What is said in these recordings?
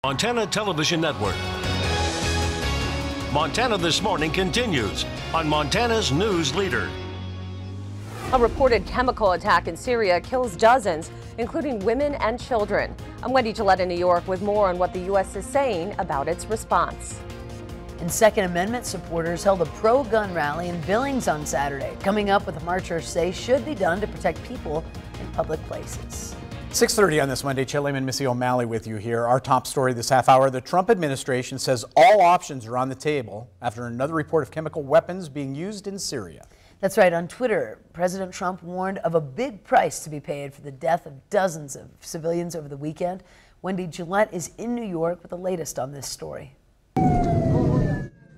Montana Television Network. Montana This Morning continues on Montana's news leader. A reported chemical attack in Syria kills dozens, including women and children. I'm Wendy Gillette in New York with more on what the U.S. is saying about its response. And Second Amendment supporters held a pro-gun rally in Billings on Saturday, coming up with a marchers say should be done to protect people in public places. 6:30 on this Monday. Chairman Missy O'Malley with you here. Our top story this half hour. The Trump administration says all options are on the table after another report of chemical weapons being used in Syria. That's right. On Twitter, President Trump warned of a big price to be paid for the death of dozens of civilians over the weekend. Wendy Gillette is in New York with the latest on this story.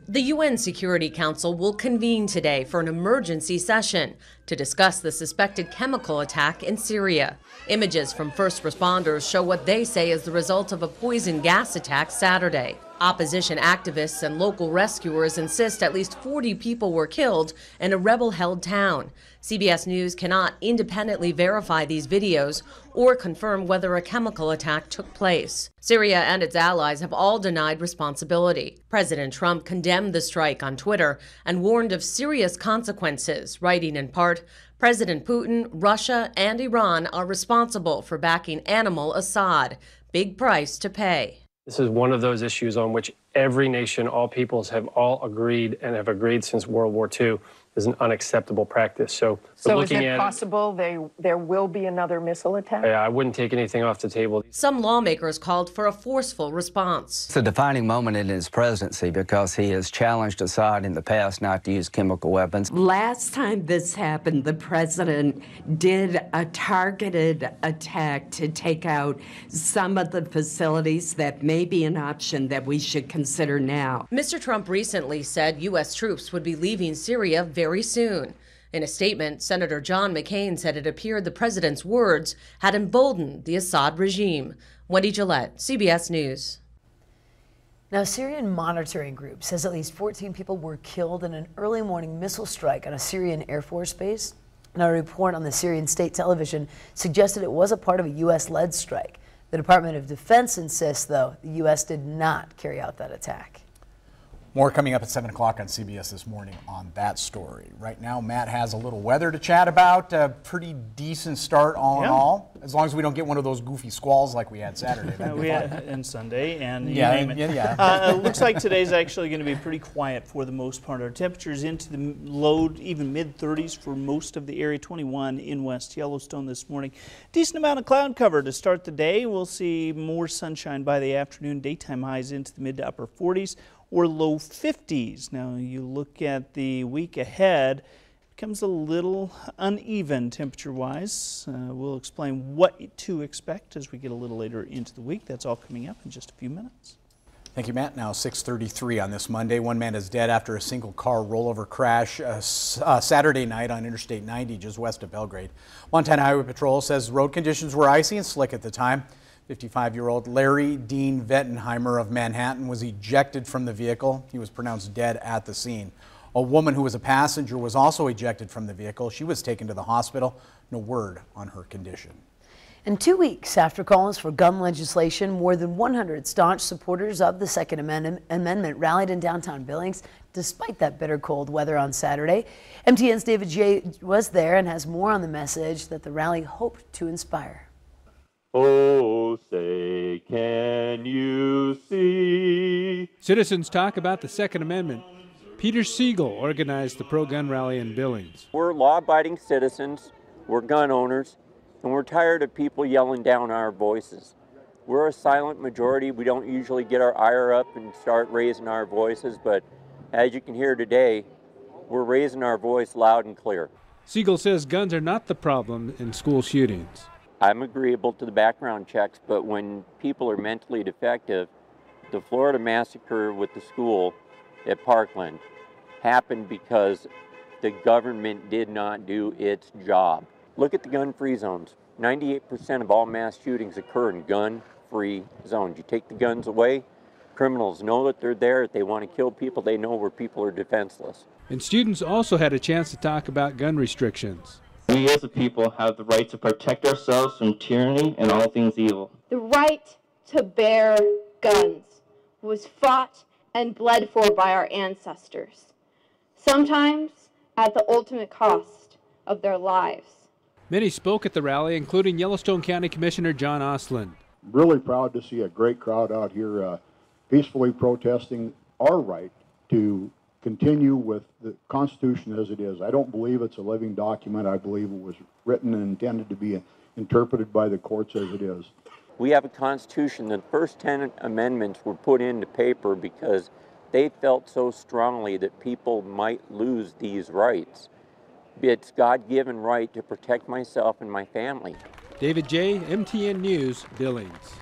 The UN Security Council will convene today for an emergency session to discuss the suspected chemical attack in Syria. Images from first responders show what they say is the result of a poison gas attack Saturday. Opposition activists and local rescuers insist at least 40 people were killed in a rebel-held town. CBS News cannot independently verify these videos or confirm whether a chemical attack took place. Syria and its allies have all denied responsibility. President Trump condemned the strike on Twitter and warned of serious consequences, writing in part, "President Putin, Russia, and Iran are responsible for backing animal Assad. Big price to pay." This is one of those issues on which every nation, all peoples have all agreed and have agreed since World War II is an unacceptable practice. So is it possible there will be another missile attack? Yeah, I wouldn't take anything off the table. Some lawmakers called for a forceful response. It's a defining moment in his presidency because he has challenged Assad in the past not to use chemical weapons. Last time this happened, the president did a targeted attack to take out some of the facilities that may be an option that we should consider now. Mr. Trump recently said U.S. troops would be leaving Syria very soon. In a statement, Senator John McCain said it appeared the president's words had emboldened the Assad regime. Wendy Gillette, CBS News. Now, a Syrian monitoring group says at least 14 people were killed in an early morning missile strike on a Syrian Air Force base. Now, a report on the Syrian state television suggested it was a part of a U.S.-led strike. The Department of Defense insists, though, the U.S. did not carry out that attack. More coming up at 7 o'clock on CBS This Morning on that story. Right now, Matt has a little weather to chat about. A pretty decent start all in all, as long as we don't get one of those goofy squalls like we had Saturday. And Sunday, and you name it. It looks like today's actually going to be pretty quiet for the most part. Our temperatures into the low, even mid-30s for most of the area. 21 in West Yellowstone this morning. Decent amount of cloud cover to start the day. We'll see more sunshine by the afternoon. Daytime highs into the mid to upper 40s. Or low 50s. Now you look at the week ahead, it becomes a little uneven temperature-wise. We'll explain what to expect as we get a little later into the week. That's all coming up in just a few minutes. Thank you, Matt. Now 6:33 on this Monday. One man is dead after a single car rollover crash Saturday night on Interstate 90 just west of Belgrade. Montana Highway Patrol says road conditions were icy and slick at the time. 55-year-old Larry Dean Vettenheimer of Manhattan was ejected from the vehicle. He was pronounced dead at the scene. A woman who was a passenger was also ejected from the vehicle. She was taken to the hospital. No word on her condition. And 2 weeks after calls for gun legislation, more than 100 staunch supporters of the Second Amendment rallied in downtown Billings despite that bitter cold weather on Saturday. MTN's David J. was there and has more on the message that the rally hoped to inspire. Oh, say, can you see? Citizens talk about the Second Amendment. Peter Siegel organized the pro-gun rally in Billings. We're law-abiding citizens, we're gun owners, and we're tired of people yelling down our voices. We're a silent majority. We don't usually get our ire up and start raising our voices, but as you can hear today, we're raising our voice loud and clear. Siegel says guns are not the problem in school shootings. I'm agreeable to the background checks, but when people are mentally defective, the Florida massacre with the school at Parkland happened because the government did not do its job. Look at the gun-free zones. 98% of all mass shootings occur in gun-free zones. You take the guns away, criminals know that they're there. If they want to kill people, they know where people are defenseless. And students also had a chance to talk about gun restrictions. We as a people have the right to protect ourselves from tyranny and all things evil. The right to bear guns was fought and bled for by our ancestors, sometimes at the ultimate cost of their lives. Many spoke at the rally, including Yellowstone County Commissioner John Ostlund. Really proud to see a great crowd out here peacefully protesting our right to continue with the Constitution as it is. I don't believe it's a living document. I believe it was written and intended to be interpreted by the courts as it is. We have a Constitution. The first 10 amendments were put into paper because they felt so strongly that people might lose these rights. It's God-given right to protect myself and my family. David J., MTN News, Billings.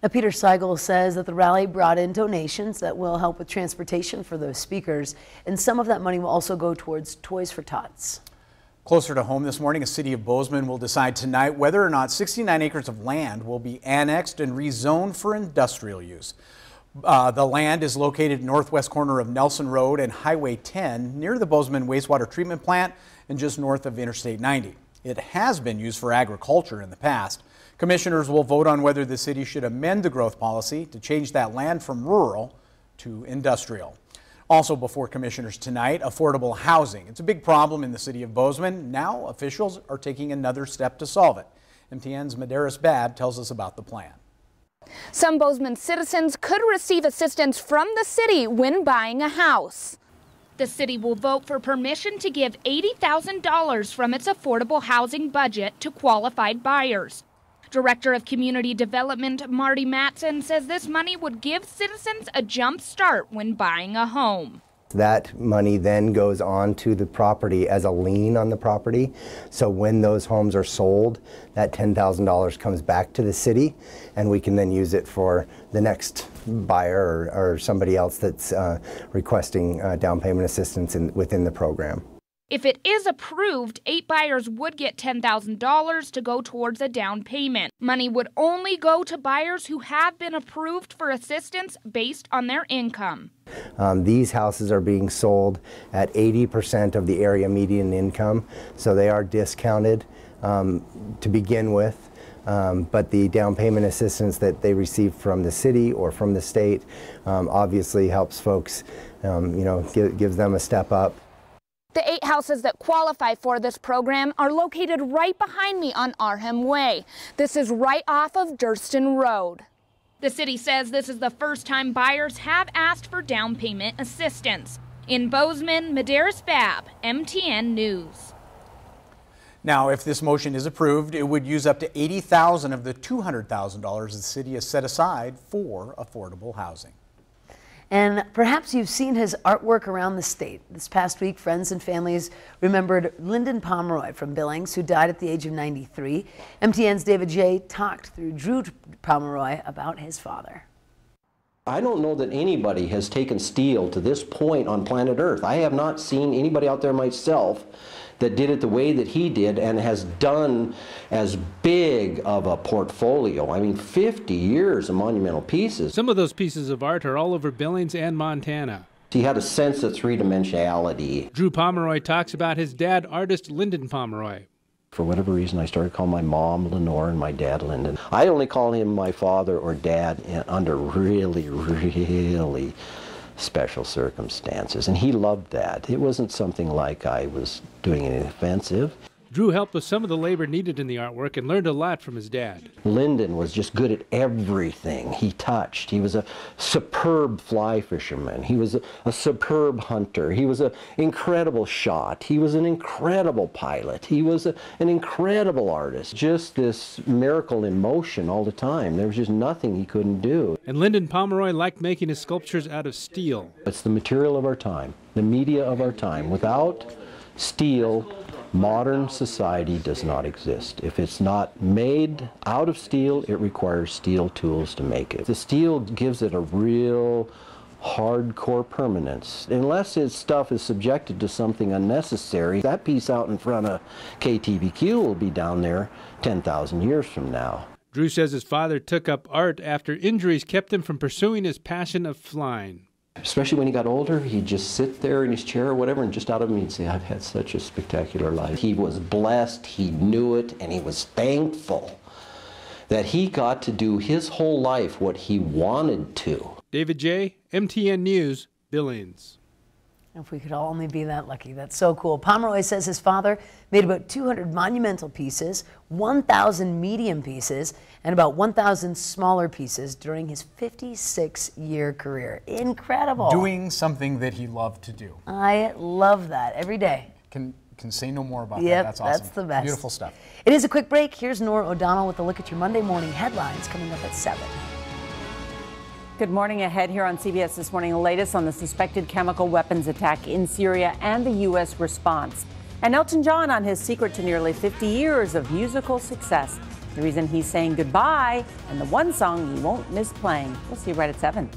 Now, Peter Seigel says that the rally brought in donations that will help with transportation for those speakers, and some of that money will also go towards Toys for Tots. Closer to home this morning, a city of Bozeman will decide tonight whether or not 69 acres of land will be annexed and rezoned for industrial use. The land is located northwest corner of Nelson Road and Highway 10 near the Bozeman wastewater treatment plant and just north of Interstate 90. It has been used for agriculture in the past. Commissioners will vote on whether the city should amend the growth policy to change that land from rural to industrial. Also before commissioners tonight, affordable housing. It's a big problem in the city of Bozeman. Now officials are taking another step to solve it. MTN's Madaris Bad tells us about the plan. Some Bozeman citizens could receive assistance from the city when buying a house. The city will vote for permission to give $80,000 from its affordable housing budget to qualified buyers. Director of Community Development Marty Matson says this money would give citizens a jump start when buying a home. That money then goes on to the property as a lien on the property. So when those homes are sold, that $10,000 comes back to the city, and we can then use it for the next buyer or somebody else that's requesting down payment assistance within the program. If it is approved, 8 buyers would get $10,000 to go towards a down payment. Money would only go to buyers who have been approved for assistance based on their income. These houses are being sold at 80% of the area median income, so they are discounted to begin with. But the down payment assistance that they receive from the city or from the state obviously helps folks, gives them a step up. The 8 houses that qualify for this program are located right behind me on Arnhem Way. This is right off of Durston Road. The city says this is the first time buyers have asked for down payment assistance. In Bozeman, Madaris Fab, MTN News. Now, if this motion is approved, it would use up to $80,000 of the $200,000 the city has set aside for affordable housing. And perhaps you've seen his artwork around the state. This past week, friends and families remembered Linden Pomeroy from Billings, who died at the age of 93. MTN's David J. talked through Drew Pomeroy about his father. I don't know that anybody has taken steel to this point on planet Earth. I have not seen anybody out there myself that did it the way that he did and has done as big of a portfolio. I mean, 50 years of monumental pieces. Some of those pieces of art are all over Billings and Montana. He had a sense of three-dimensionality. Drew Pomeroy talks about his dad, artist Linden Pomeroy. For whatever reason, I started calling my mom Lenore and my dad Linden. I only call him my father or dad under really, really special circumstances, and he loved that. It wasn't something like I was doing anything offensive. Drew helped with some of the labor needed in the artwork and learned a lot from his dad. Linden was just good at everything he touched. He was a superb fly fisherman. He was a superb hunter. He was an incredible shot. He was an incredible pilot. He was an incredible artist. Just this miracle in motion all the time. There was just nothing he couldn't do. And Linden Pomeroy liked making his sculptures out of steel. It's the material of our time, the media of our time. Without steel, modern society does not exist. If it's not made out of steel, it requires steel tools to make it. The steel gives it a real hardcore permanence. Unless its stuff is subjected to something unnecessary, that piece out in front of KTVQ will be down there 10,000 years from now. Drew says his father took up art after injuries kept him from pursuing his passion of flying. Especially when he got older, he'd just sit there in his chair or whatever, and just out of him he'd say, I've had such a spectacular life. He was blessed, he knew it, and he was thankful that he got to do his whole life what he wanted to. David J., MTN News, Billings. If we could all only be that lucky. That's so cool. Pomeroy says his father made about 200 monumental pieces, 1,000 medium pieces, and about 1,000 smaller pieces during his 56-year career. Incredible. Doing something that he loved to do. I love that every day. Can say no more about Yep, that. That's awesome. That's the best. Beautiful stuff. It is a quick break. Here's Nora O'Donnell with a look at your Monday morning headlines coming up at 7. Good morning. Ahead here on CBS This Morning, the latest on the suspected chemical weapons attack in Syria and the U.S. response. And Elton John on his secret to nearly 50 years of musical success. The reason he's saying goodbye and the one song he won't miss playing. We'll see you right at 7.